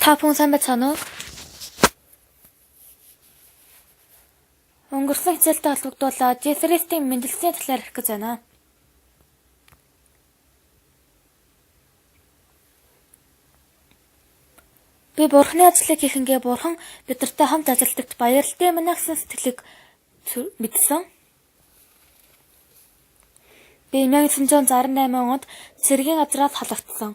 Та бүхэн сайн байцгаана уу? Өнгөрсөн хичээлтэй холбогдуулаад Жеффристийн мэндэлсний талаар ярих гэж байна. Би Бурхны ажлыг хийхингээ Бурхан бидэртэй хамт ажилладагт баярлалтай юм гэсэн сэтгэлийг мэдсэн. Би 1968 онд цэргийн газраас халагдсан.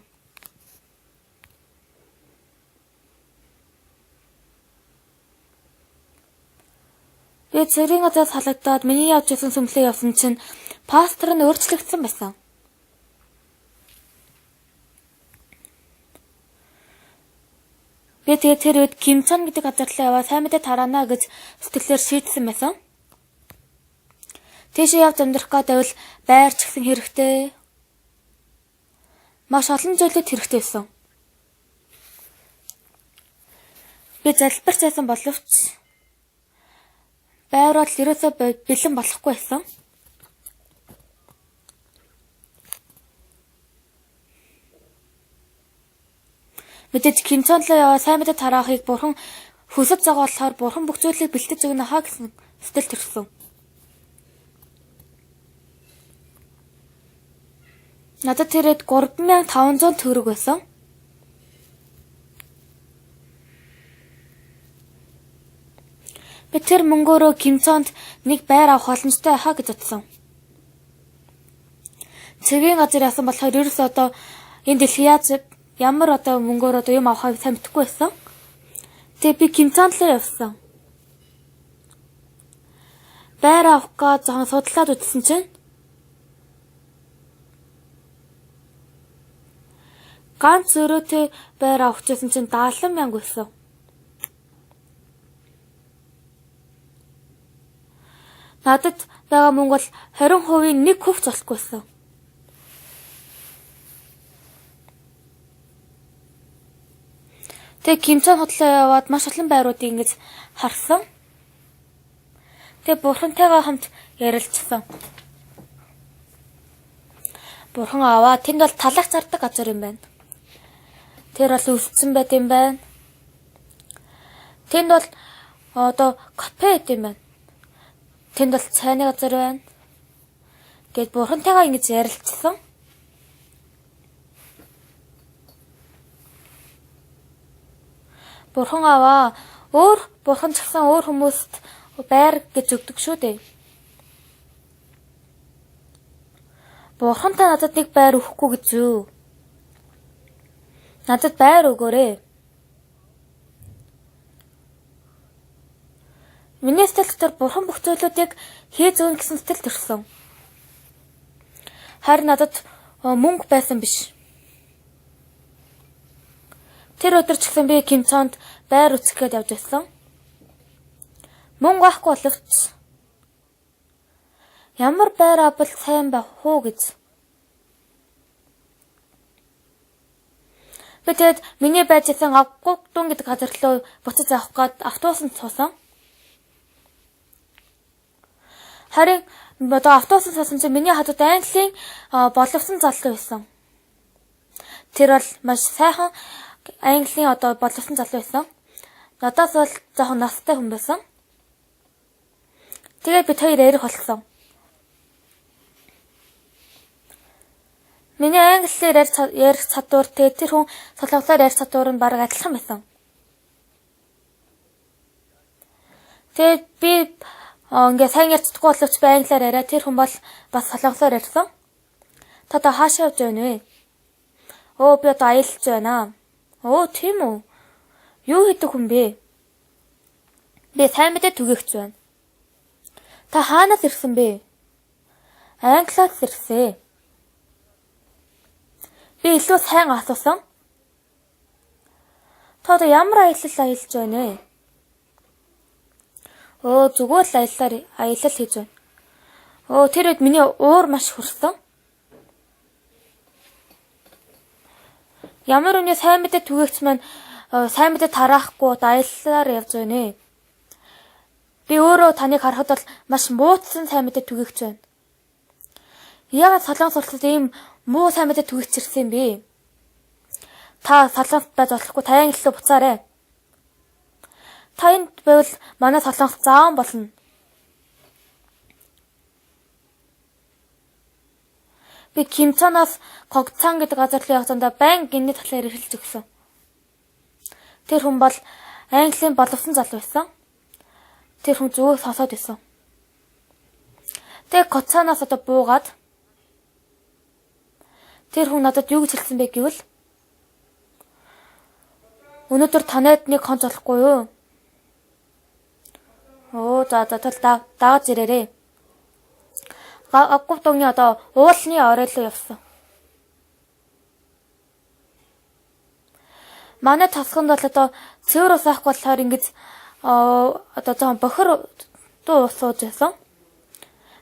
Би цэргийн газраас халагдаад миний явж исэн сүмлээ явсан чинь пастор нь өөрчлөгдсөн байсан. Би тэгээд тэр үед Кимчон гэдэг газар руу яваа сайн мэдээ тараана гэж сэтгэлээр шийдсэн байсан. Тийшээ явж амьдрах гэдэг нь байрч гисэн хэрэгтэй. Маш олон зүйлүүд хэрэгтэй байсан. Би залбирч байсан боловч байрал ерөөсөө бэлэн болохгүй байсан. Мэдээж Кимчонлоо яваа сайн мэдээ тараахыг Бурхан хүсэж байгаа болохоор Бурхан бүх зүйлийг бэлтэж өгнө хаа гэсэн сэтгэл төрсөн. Надад тэрэд 3500 төгрөг байсан. Би тэр мөнгөөрөө Кимчонд нэг байр авах боломжтой хаа гэж бодсон. Цэргийн газар ясан болохоор ерөөсөө одоо энэ дэлхий яаж ямар одоо мөнгөөр одоо юм авахыг сайн мэдэхгүй байсан. Тэгээ би Кимчонд л явсан. Байр авах гэж жоохон судлаад үзсэн чинь ганц өрөөтэй байр авах гэсэн чинь 70,000 байсан. Надад байгаа мөнгө бол 20% нэг хөвч болохгүй байсан. Тэгээ Кимчон хотлоо яваад маш олон байруудыг ингэж харсан. Тэгээ Бурхантайгаа хамт ярилцсан. Бурхан аваа тэнд бол талах зардаг газар юм байна. Тэр бол өвссөн байт юм байна. Тэнд бол одоо кафе байт юм байна. Тэнд бол цайны газар байна. Гэт Бурхантайгаа ингэж ярилцсан. Бурхан аваа Бурхан ч гэсэн өөр хүмүүст байр гэж өгдөг шүү дээ. Бурхан та надад нэг байр өгөхгүй гэж юу? Надад байр өгөөрэй. Миний сэтгэлээр Бурхан бүх зүйлүүдийг хийж өгнө гэсэн сэтгэл төрсөн. Харин надад мөнгө байсан биш. Тэр өдөр ч гэсэн би Кимчонд байр үзэх гээд явж байсан. Мөнгө авахгүй боловч ямар байр авбал сайн байх уу гэж. Би тэгэд миний байж исэн Авгуктун гэдэг газар руу буцаж авах гээд автобусанд суусан. Харин одоо автобусанд суусан чинь миний хадууд Английн боловсон залуу байсан. Тэр бол маш сайхан Английн одоо боловсон залуу байсан. Надаас бол жоохон настай хүн байсан. Тэгээд бид хоёр ярих болсон. Миний англиар ярих чадвар тэр хүн солонглоор ярих чадвар нь бараг адилхан байсан. Тэгээд би ингээ сайн ярьж чадахгүй боловч би англиар яриа. Тэр хүн бол бас солонглоор ярьсан. Та хаашаа явж байна вэ? Би одоо аялж байна. Тийм үү? Юу хийдэг хүн бэ? Би сайн мэдээ түгээгч байна. Та хаанаас ирсэн бэ? Англиас ирсэн. Би илүү сайн асуусан. Та одоо ямар аялал байна вэ? Зүгээр л аялал хийж байна. Тэр үед миний уур маш хүрсэн. Ямар үнэ сайн мэдээ түгээгч маань сайн мэдээ тараахгүй аяллаар явж байна. Би өөрөө таныг харахад бол маш муутсан сайн мэдээ түгээгч байна. Яагаад Солонгос улсад ийм муу сайн мэдээ түгээгч ирсэн юм бэ? Та солонгот байж болохгүй та англи руу буцаарай. Та энд байвал манай солонгот зааван болно. Би Кимчанаас Гогцан гэдэг газар руу явах зандаа байн гинний талаар ирэлж өгсөн. Тэр хүн бол Английн боловсон залуу байсан. Тэр хүн зөвөө сонсоод байсан. Тэгээ Гоцаанаас одоо буугаад тэр хүн надад юу гэж хэлсэн бэ гэвэл өнөөдөр танайд нэг хон золохгүй юу? За дааж ирээрээ. Аггов догны одоо уулны оройлоо явсан. Манай тасганд бол одоо цэвэр ус авах болохоор ингэж одоо зам бохор дуу ус ууж байсан.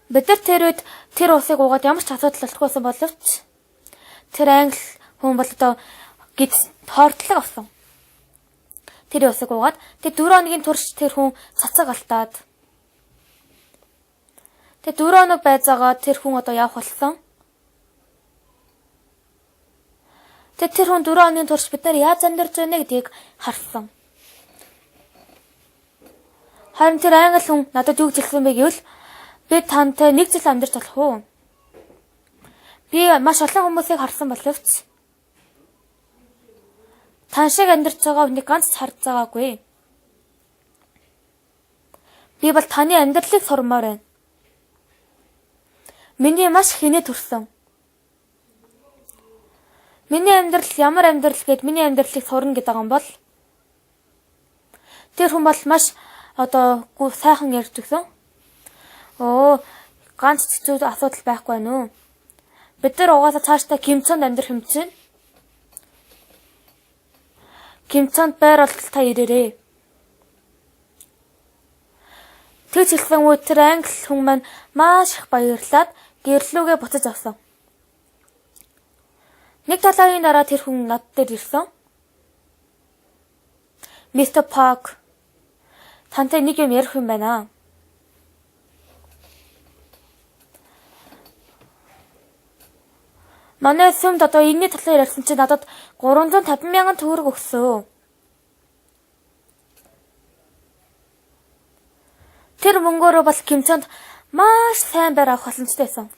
Бид нар тэр үед тэр усыг уугаад ямар ч асуудал болохгүйсэн боловч тэр англи хүн бол одоо гэж хордлого авсан. Тэр усыг уугаад тэр 4 хоногийн турш тэр хүн цацаг алтаад. Тэр 4 хоног байцаагаа тэр хүн одоо явах болсон. Тэр хүн 4 хоногийн турш бид нар яаж амьдарч байна гэдгийг харсан. Харин тэр англи хүн надад юу гэж хэлсэн бэ гэвэл би тантай нэг жил амьдарч болох уу? Би маш олон хүмүүсийг харсан боловч тань шиг амьдарч байгаа хүнийг ганц ч харж байгаагүй. Би бол таны амьдралыг сурмаар байна. Миний маш хинэ төрсөн. Миний амьдрал ямар амьдрал гээд миний амьдралыг сурна гэдэг юм бол тэр хүн бол маш одоо сайхан ярьж өгсөн. Ганц зүйл асуудал байхгүй байна уу? Бид нар угаасаа цаашдаа Кимчонд амьдрах юм чинь. Кимчонд байр болтол та ирээрээ. Тэгж хэлсэн үү тэр англи хүн маань маш их баярлаад гэрлүүгээ буцаж авсан. Нэг талаагийн дараа тэр хүн над дээр ирсэн. Мистер Парк, тантай нэг юм ярих юм байна. Манай сүмд одоо энэний талаар ярьсан чинь надад 350,000 төгрөг өгсөн. Тэр мөнгөөрөө бол Кимчонд маш сайн байр авах боломжтой байсан.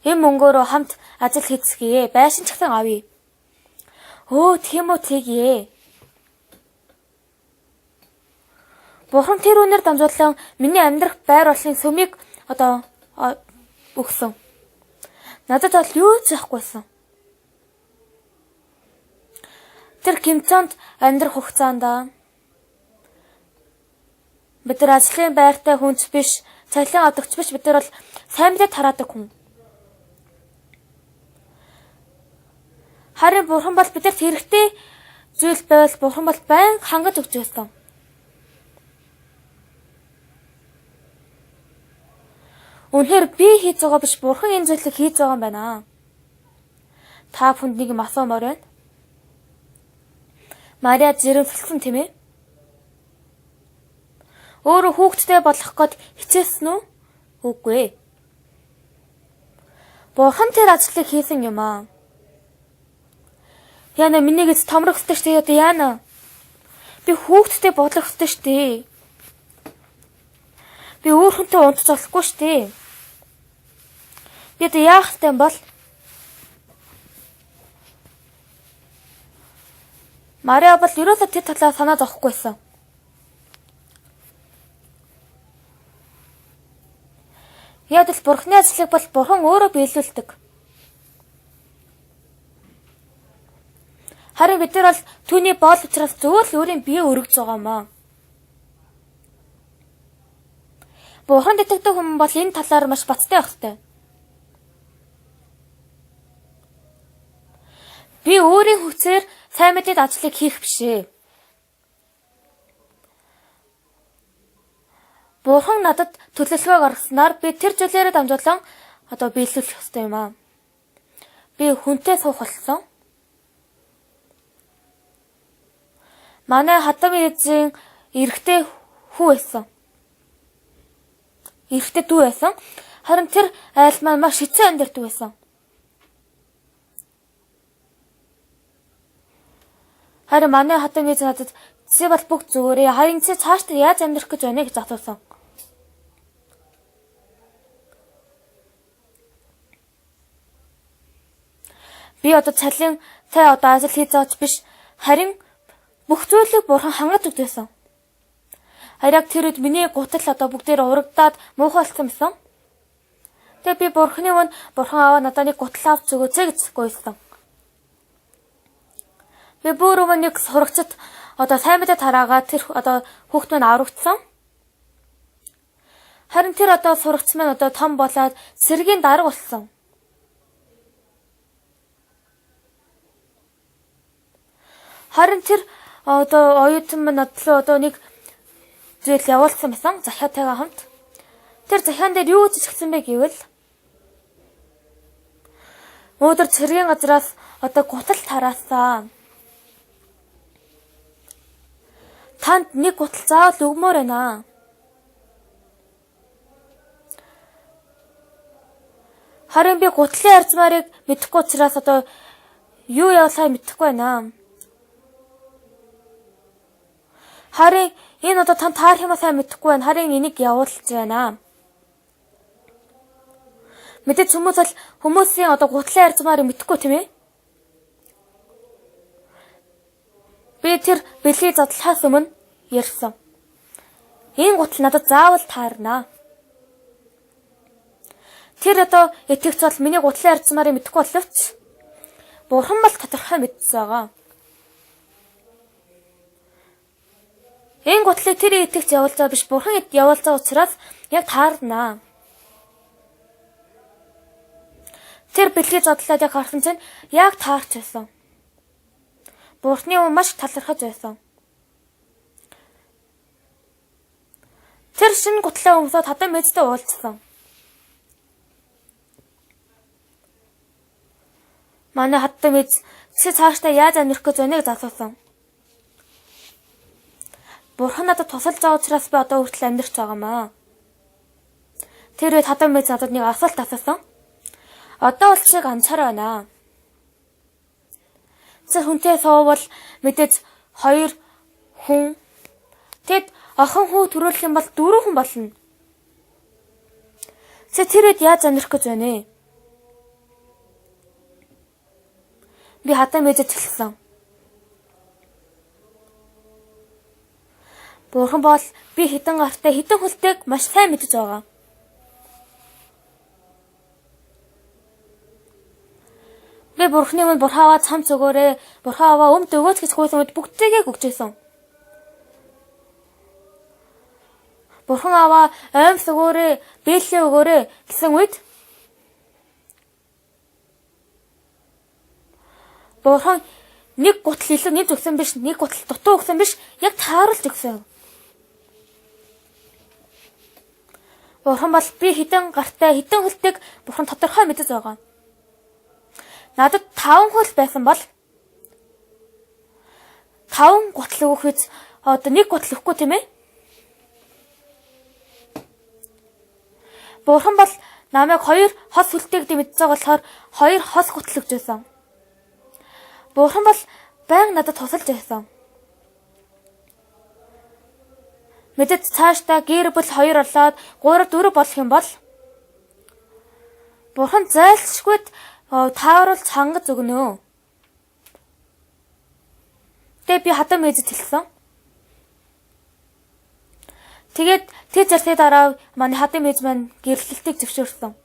Энэ мөнгөөрөө хамт ажил хийцгээе. Байшин ч гэсэн авъя. Тийм үү тэгье. Бурхан тэр үнээр дамжуулан миний амьдрах байр болын сүмийг одоо өгсөн. Надад бол юу ч яахгүйсэн. Тэр Кимчонд амьдрах хугацаанд бид нар ажлын байртай хүнч биш, цалин авдагч биш, бид нар бол сайн мэдээ тараадаг хүн. Харин Бурхан бол бидэрт хэрэгтэй зүйл байвал Бурхан бол байн хангаж өгч байсан. Үнэхээр би хийж байгаа биш Бурхан энэ зүйлийг хийж байгаа юм байна. Та бүхэнд нэг юм асуумаар байна. Мария жирэмсэлсэн тийм ээ? Өөрөө хүүхэдтэй болох гээд хичээсэн үү? Үгүй. Бурхан тэр ажлыг хийсэн юм аа. Яна миний гэж томрох хөтэй штэ яана. Би хүүхэдтэй болох хөтэй штэ. Би өөр хүнтэй унтж болохгүй штэ. Би тэ яах вэ бол? Мария бол ерөөсөө тэр талаар санаа зовхгүйсэн. Яг л Бурханы ажлыг бол Бурхан өөрөө биелүүлдэг. Харин бид нар бол түүний боол учраас зөвхөн л өөрийн бие өргөж байгаа юм аа. Бурхан итгэдэг хүмүүс бол энэ талаар маш бацтай байх хэрэгтэй. Би өөрийн хүчээр сайн мэдээд ажлыг хийх бишээ. Бурхан надад төлөвлөгөө гаргаснаар би тэр зүйлээрээ дамжуулан одоо биелүүлэх ёстой юм аа. Би хүнтэй суух болсон. Манай хадам ээжийн эрэгтэй хүү байсан. Эрэгтэй дүү байсан. Харин тэр айл маань маш хэцүү амьдардаг байсан. Харин манай хатан ээж надад "Чи бол бүх зүгээрээ. Харин чи цаашдаа яаж амьдрах гэж байна" гэж асуусан. Би одоо цалин цай одоо ажил хийж байгаа ч биш. Харин бүх зүйлийг бурхан хангаж өгдөөсөн. Харин яг тэр үед миний гутал одоо бүгдээр урагдаад муухай болсон байсан. Тэгээ би бурханы өмнө бурхан аваа надад нэг гутал авч өгөөч гэж гуйсан. Би бүр өмнө нэг сурагчд одоо сайн мэдээ тараагаад тэр одоо хүүхд маань аврагдсан. Харин тэр одоо сурагч маань одоо том болоод сэргийн дарга болсон. Харин тэр одоо оюутан маань одоо нэг зүйл явуулсан байсан захиатайгаа хамт. Тэр захиан дээр юу гэж хэлсэн бэ гэвэл өөдөр цэргийн газраас одоо гутал тараасан. Танд нэг гутал заавал өгмөр байна. Харин би гутлын арзмаарыг мэдэхгүй учраас одоо юу явуулахыг мэдэхгүй байна. Харин энэ одоо тань таарах юм сайн мэдэхгүй байна. Харин энийг явуулж байна. Мэдээж хүмүүсийн одоо гутлын арзмаарыг мэдэхгүй тийм ээ. Би тэр бэлгийг задлахаас өмнө ярьсан. Энэ гутал надад заавал таарна. Тэр одоо итгэвч бол миний гутлын арзмаарыг мэдэхгүй боловч бурхан бол тодорхой мэдсэн байгаа. Энэ гутлыг тэр итгэвч явуулж байгаа биш бурхан явуулж байгаа учраас яг таарна. Тэр бэлгийг задлаад яг харсан чинь яг таарч байсан. Бурханы өмнө маш талархаж байсан. Тэр шинэ гутлаа өмсөд хатан мэдтэй уулзсан. Манай хатан мэд чи цаашдаа яаж амьдрах гэж байна гэж асуусан. Бурхан надад тусалж байгаа учраас би одоо хүртэл амьдрч байгаамаа. Тэр үед хатан мэд надад нэг асуулт асуусан. Одоо бол чиг анцаар байна. Чи хүнтэй суувал мэдээж 2 хүн тэгэд охин хүү төрүүлэх юм бол 4 хүн болно. Чи тэр үед яаж амьдрах гэж байна ээ? Би хатан мэдэж хэлсэн. Бурхан бол би хитэн гартай хитэн хөлтэйг маш сайн мэдэж байгаа. Би бурханы өмнө бурхаваа цамц өгөөрэй, бурхаваа өмд өгөөч гэж хуулсан үед бүгдтэйгээ өгчээсэн. Бурхан аваа аймс өгөөрэй, бэлээ өгөөрэй гэсэн үед бурхан нэг гутал илүү нэмж өгсөн биш, нэг гутал дутуу өгсөн биш, яг тааруулж өгсөн. Бурхан бол би хитэн гартай хитэн хөлтэйг бурхан тодорхой мэдэж байгаа. Надад 5 хөл байсан бол 5 гутал өгөх үед одоо нэг гутал өгөхгүй тийм ээ. Бурхан бол намайг 2 хос хөлтэйг мэдэж байгаа болохоор 2 хос гутал өгч байсан. Бурхан бол байнга надад тусалж байсан. Мэдээд цаашдаа гэр бүл 2 болоод 3 4 болох юм бол Бурхан зайлшгүй тааруулж хангаж өгнө. Тэгээ би хатан мэдэж хэлсэн. Тэгээд тэр зарцны дараа манай хатан мэдж маань гэрлэлтийг зөвшөөрсөн.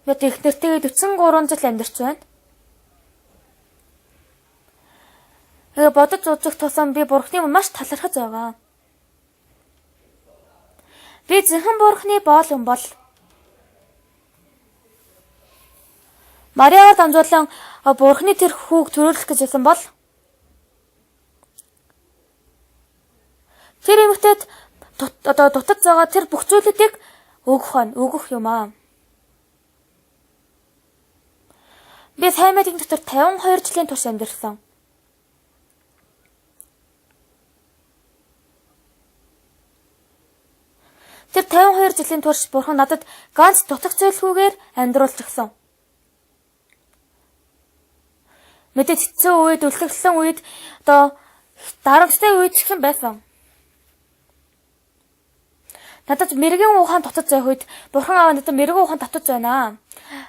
Би их нэртэйгээ 43 жил амьдарч байна. Бодож үзэх тусам би бурхны маш талархаж байгаа. Би зөвхөн бурхны боол юм бол Мариагаар дамжуулан бурхны тэр хүүг төрүүлэх гэж байсан бол тэр эмэгтэйд одоо дутаж байгаа тэр бүх зүйлүүдийг өгөх юм аа. Би сайн мэдийн дотор 52 жилийн турш амьдарсан. Тэр 52 жилийн турш бурхан надад ганц дутах зүйлгүйгээр амьдруулж өгсөн. Мэдээд хэцүү үед, үлдгэсэн үед одоо дарамттай үед ч юм байсан. Надад мэрэгэн ухаан дотод зайх үед бурхан аваа надад мэрэгэн ухаан дотод байна.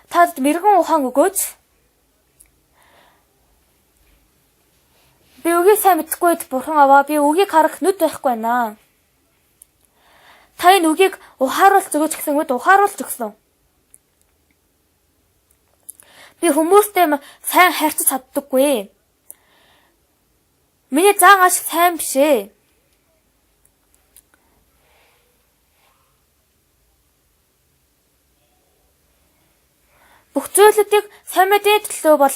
Та мэрэгэн ухаан өгөөч. Би үгийг сайн мэдэхгүй үед бурхан аваа би үгийг харах нүд байхгүй байна. Та энэ үгийг ухааруулж өгөөч гэсэн үед ухааруулж өгсөн. Би хүмүүстэй сайн харьцаж чаддаггүй. Миний зан аш сайн биш ээ. Бүх зүйлүүдийг сайн мэдээ төлөө бол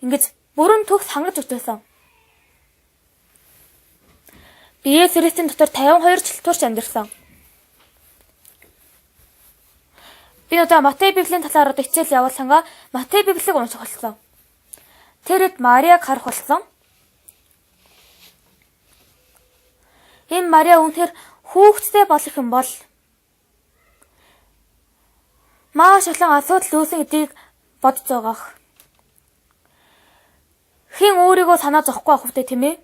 ингэж бүрэн төгс хангаж өгдөөсөн. Би Есүс Христийн дотор 52 жил турш амьдэрсэн. Би одоо Матай Библийн талаар одоо хичээл явуулсангаа Матай Библийг унших болсон. Тэрэд Мариаг харах болсон. Энэ Мариа үнэхээр хүүхэдтэй болох юм бол маш олон асуудал үүсэн гэдгийг бодож байгаах. Хэн өөрийгөө санаа зовхгүй авах вэ тийм ээ?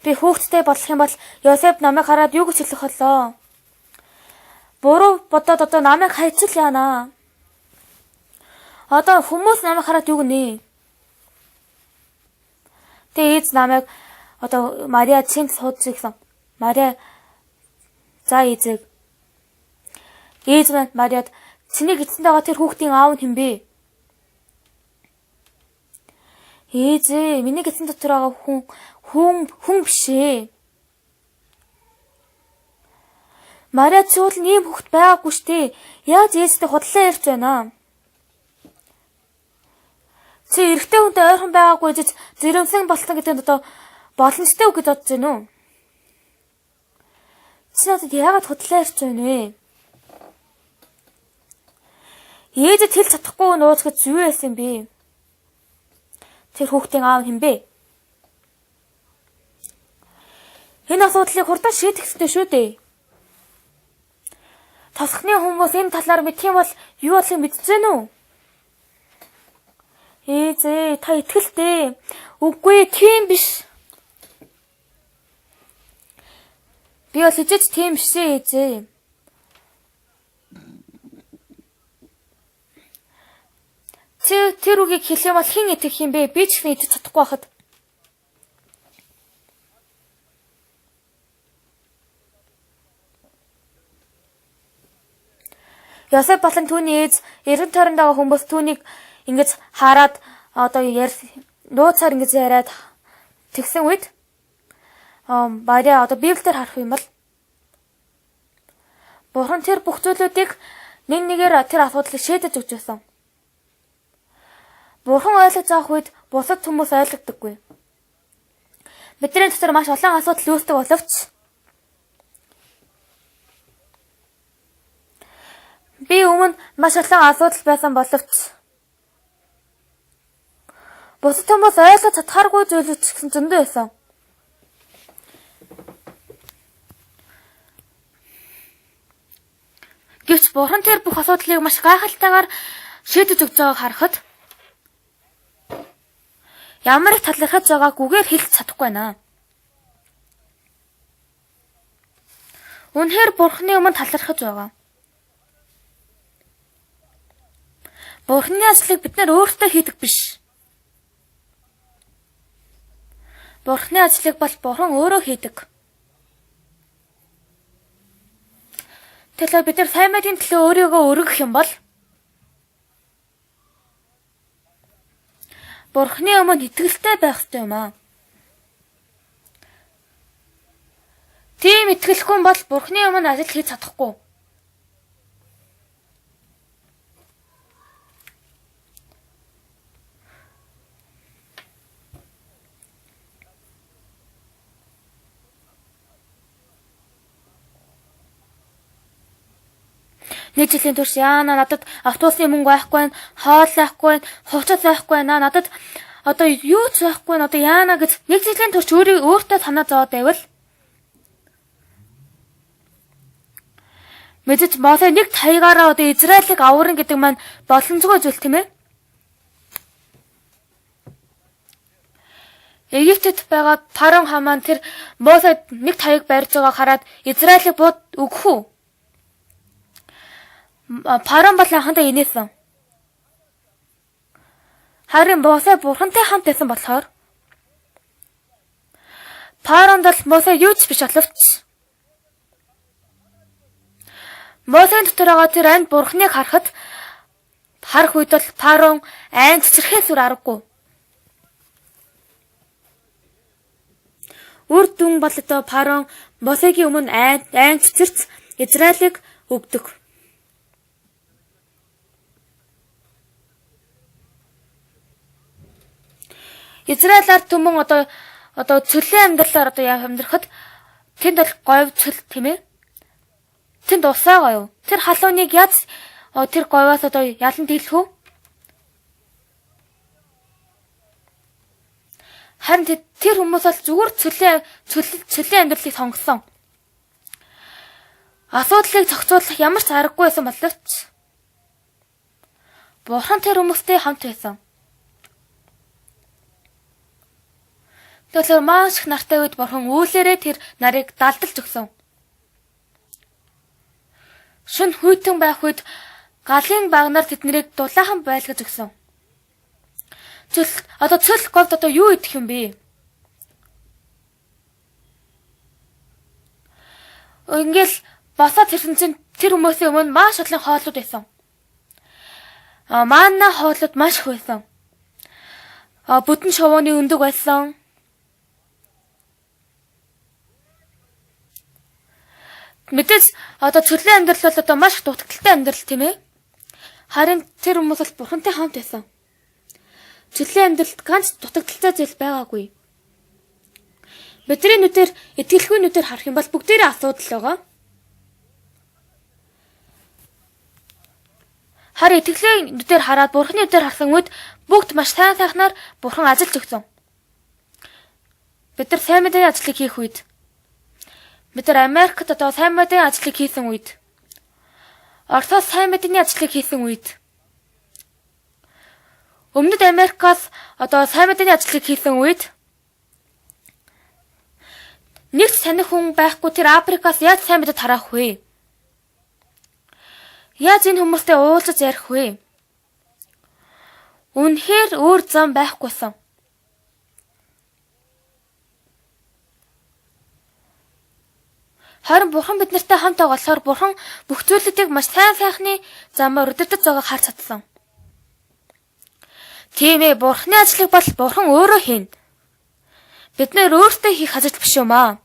Би хүүхэдтэй болох юм бол Йосеф намайг хараад юу гэж хэлэх болоо? Буруу бодоод одоо намайг хайцал яана. Одоо хүмүүс намайг хараад юу гэнэ? Тэгээд намайг одоо Мариа чинь суудж гэсэн. Мариа за эзэг. Ээж маань Мариад чиний эцэнд байгаа тэр хүүхдийн аав нь хэн бэ? Ээжээ, миний эцэн дотор байгаа хүн биш ээ. Мариа ч бол ийм хүүхэд байгаагүй штэ. Яаж ээжтэй худлаа ярьж байна? Чи эрэгтэй хүнтэй ойрхон байгаагүй гэж зэрэмсэн болсон гэдэг одоо боломжтой үг гэж бодож байна уу? Чи надад яагаад худлаа ярьж байна вэ? Ээжэд хэлж чадахгүй нууц гэж юу яасан бэ? Тэр хүүхдийн аав хэн бэ? Энэ асуудлыг хурдан шийдэх ёстой шүү дээ. Тосхны хүмүүс энэ талаар мэдэх юм бол юу болохыг мэдчихэв үү? Ээжээ, та итгэлтэй. Үгүй, тийм биш. Би бол хижээж тийм биш ээжээ. Тэр үгийг хэлэх юм бол хэн итгэх юм бэ? Би ч гэсэн итгэж чадахгүй байхад. Йосеф болон түүний ээж эргэн тойронд байгаа хүмүүс түүнийг ингэж хараад одоо нууцаар ингэж яриад тэгсэн үед Мариа одоо Библиэр харах юм бол Бурхан тэр бүх зүйлүүдийг нэгээр тэр асуудлыг шийдэж өгч байсан. Бурхан ойлгож авах үед бусад хүмүүс ойлгодоггүй. Бидний дотор маш олон асуудал үүсдэг боловч би өмнө маш олон асуудал байсан боловч бусад хүмүүс ойлгож чадхааргүй зүйлүүд ч гэсэн зөндөө байсан. Гэвч Бурхан тэр бүх асуудлыг маш гайхалтайгаар шийдэж өгч байгааг харахад ямар их талархаж байгааг үгээр хэлж чадахгүй байна. Үнэхээр Бурханы өмнө талархаж байгаа. Бурханы ажлыг бид нар өөртөө хийдэг биш. Бурханы ажлыг бол Бурхан өөрөө хийдэг. Тэгэхээр бид нар сайн мэдийн төлөө өөрийгөө өргөх юм бол Бурханы өмнө итгэлтэй байх ёстой юм аа. Тийм итгэлгүй бол Бурханы өмнө ажил хийж чадахгүй. Нэг жилийн турш яана надад автобусны мөнгө байхгүй байна, хоол байхгүй байна, хувцас байхгүй байна. Надад одоо юу ч байхгүй байна. Одоо яана гэж нэг жилийн турш өөртөө санаа зовоод байвал мэдээж Мосе нэг таягаараа одоо Израилийг аварна гэдэг маань боломжгүй зүйл тийм ээ. Египтэд байгаа Фараон хаан тэр Мосед нэг таяг барьж байгааг хараад Израилийг бууд өгөх үү? Фараон бол анхандаа инээсэн. Харин Мосе бурхантай хамт байсан болохоор Фараонд бол Мосе юу ч биш боловч Мосеийн дотор байгаа тэр анд бурхныг харах үед бол Фараон айн цэцэрхээс үр аргагүй. Үр дүн бол одоо Фараон Мосегийн өмнө айн цэцэрч Израилийг өгдөг. Израилаар түмэн одоо цөлийн амьдралаар одоо амьдрахад тэнд бол говь цөл тийм ээ. Тэнд усаа говь. Тэр халууныг яаж тэр говьоос одоо ялан дийлэх үү? Харин тэр хүмүүс бол зүгээр цөлийн амьдралыг сонгосон. Асуудлыг зохицуулах ямар ч аргагүй байсан боловч Бурхан тэр хүмүүстэй хамт байсан. Тэгэхээр маш их нартай үед Бурхан үйлээрээ тэр нарыг далдалж өгсөн. Шүн хүйтэн байх үед галын багнаар тэднийг дулаахан байлгаж өгсөн. Цөл говьд одоо юу идэх юм бэ? Ингээл босоод ирсэн чинь тэр хүмүүсийн өмнө маш олон хооллууд байсан. Манна хооллууд маш их байсан. Бүдэн шувууны өндөг байсан. Мэдээж одоо цөлийн амьдрал бол одоо маш их дутагдaltaй амьдрал тийм ээ. Харин тэр хүмүүс бол бурхантай хамт байсан. Цөлийн амьдралд ганц дутагдaltaй зүйл байгаагүй. Бидний нүдээр итгэлгүй нүдээр харах юм бол бүгдээрээ асуудал байгаа. Харин итгэлийн нүдээр хараад бурханы нүдээр харсан үед бүгд маш сайн сайхнаар бурхан ажиллаж өгсөн. Бид нар сайн мэдээний ажлыг хийх үед бид нар Америкт одоо сайн мэдээний ажлыг хийсэн үед Оросоос сайн мэдээний ажлыг хийсэн үед Өмнөд Америкаас одоо сайн мэдээний ажлыг хийсэн үед нэг саних хүн байхгүй тэр Африкаас яаж сайн мэдээ тараах вэ? Яаж энэ хүмүүстэй уулзаж ярих вэ? Үнэхээр өөр зам байхгүйсэн. Харин бурхан бид нартай хамт байгаа болохоор бурхан бүх зүйлүүдийг маш сайн сайхны замаар өдөртөж байгааг харж чадсан. Тийм ээ, бурханы ажлыг бол бурхан өөрөө хийнэ. Бид нэр өөртөө хийх ажил биш юм аа.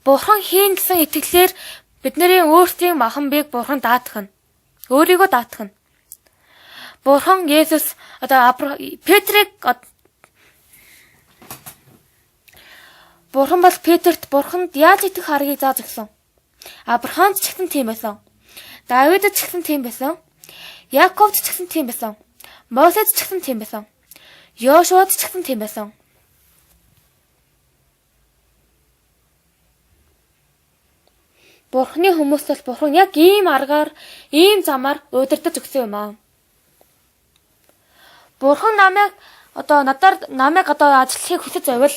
Бурхан хийн гэсэн итгэлээр бидний өөрсдийн махан бийг бурхан даатгах нь. Өөрийгөө даатгах нь. Бурхан Есүс одоо Петрийг Бурхан бол Петрт бурханд яаж итгэх аргыг зааж өгсөн. Авраамд ч гэсэн тийм байсан. Давидд ч гэсэн тийм байсан. Яаковд ч гэсэн тийм байсан. Мосед ч гэсэн тийм байсан. Йошуад ч гэсэн тийм байсан. Бурханы хүмүүст бол бурхан яг ийм аргаар, ийм замаар удирдах өгсөн юм аа. Бурхан намайг ажиллахыг хүсэж байвал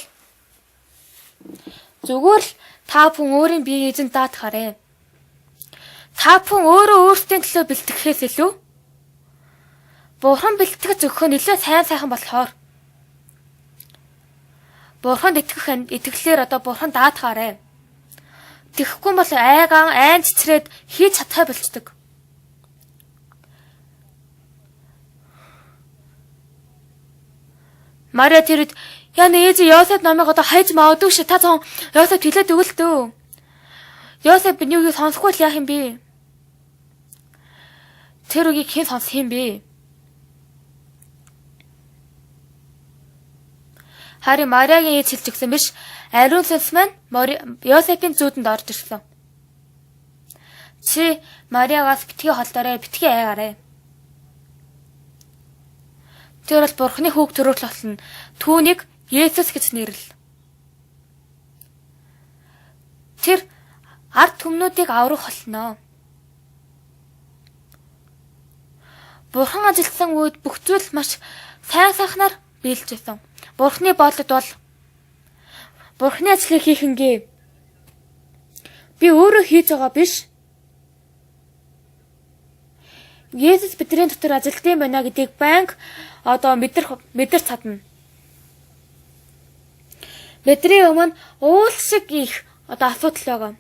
зүгээр л та бүхэн өөрийн биеийг эзэн даатгаарэ. Та бүхэн өөрсдийн төлөө бэлтгэхээс илүү Бурхан бэлтгэж өгөх нь илүү сайхан болохоор Бурханд итгэлээр одоо Бурхан даатгаарэ. Тэгэхгүй бол айн цэцрээд хийж чадхай болчдөг. Мария тэрэд яна ээж Йосеф намайг одоо хайж магадгүй ш та цон Йосеф хэлээд өгөл дөө. Йосеф биний үгийг сонсохгүй л яах юм бэ? Тэр үгийг хэн сонсох юм бэ? Харин Мариагийн ээж хэлж өгсөн биш. Ариун сүнс маань Йосефийн зүүдэнд орж ирсэн. Чи Мариагаас битгий холдоорой, битгий айгаарай. Тэр бол Бурханы хүүг төрөөлөх болно. Түүнийг Есүс гэж нэрлэл. Тэр ард түмнүүдийг аврах болно. Бурхан ажилласан үед бүх зүйл маш сайн сайхнаар биелж байсан. Бурханы бодлогод бол Бурханы ажлыг хийхэнгээ би өөрөө хийж байгаа биш. Есүс бидний дотор ажилтсан байна гэдгийг байнга одоо мэдэрч чадна. Бидний өмнө уул шиг их одоо асуудал байгаа.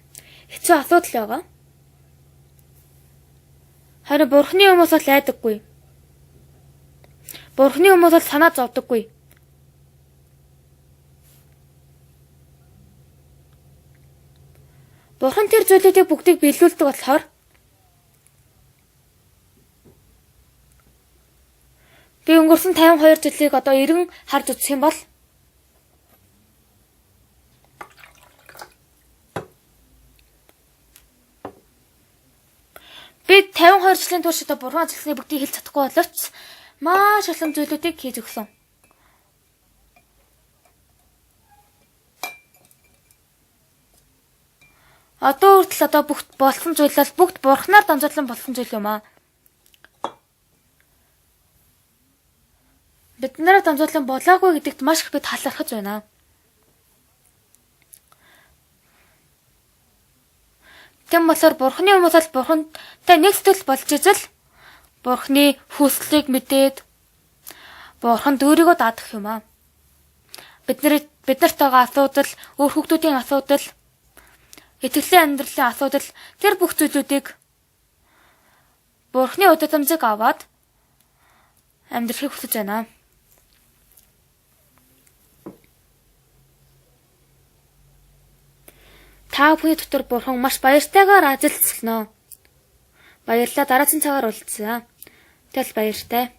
Хэцүү асуудал байгаа. Харин Бурханы өмнөөс бол айдаггүй. Бурханы өмнөөс бол санаа зовдоггүй. Бурхан тэр зүйлүүдийг бүгдийг биелүүлдэг болохоор би өнгөрсөн 52 жилийг одоо эргэн харж үзэх юм бол би 52 жилийн турш одоо бурхан ажилласны бүгдийг хэлж чадахгүй боловч маш олон зүйлүүдийг хийж өгсөн. Одоо хүртэл одоо бүгд болсон зүйл бол бүгд бурханаар дамжуулан болсон зүйл юм аа. Бид нараа дамжуулан болоогүй гэдэгт маш их бид талархаж байна. Тэм болохоор бурханы өмнөөс бол бурхантай нэг сэтгэл болж ижил бурханы хүслийг мэдээд бурханд өөрийгөө даадах юм аа. Бид нарт байгаа асуудал, өөр хүүхдүүдийн асуудал, итгэлийн амьдралын асуудал тэр бүх зүйлүүдийг бурханы удамжиг аваад амьдрахыг хүсэж байна. Та бүхний дотор бурхан маш баяртайгаар ажилласан. Баярлалаа, дараагийн цагаар уулзъя. Тэгэл баяртай.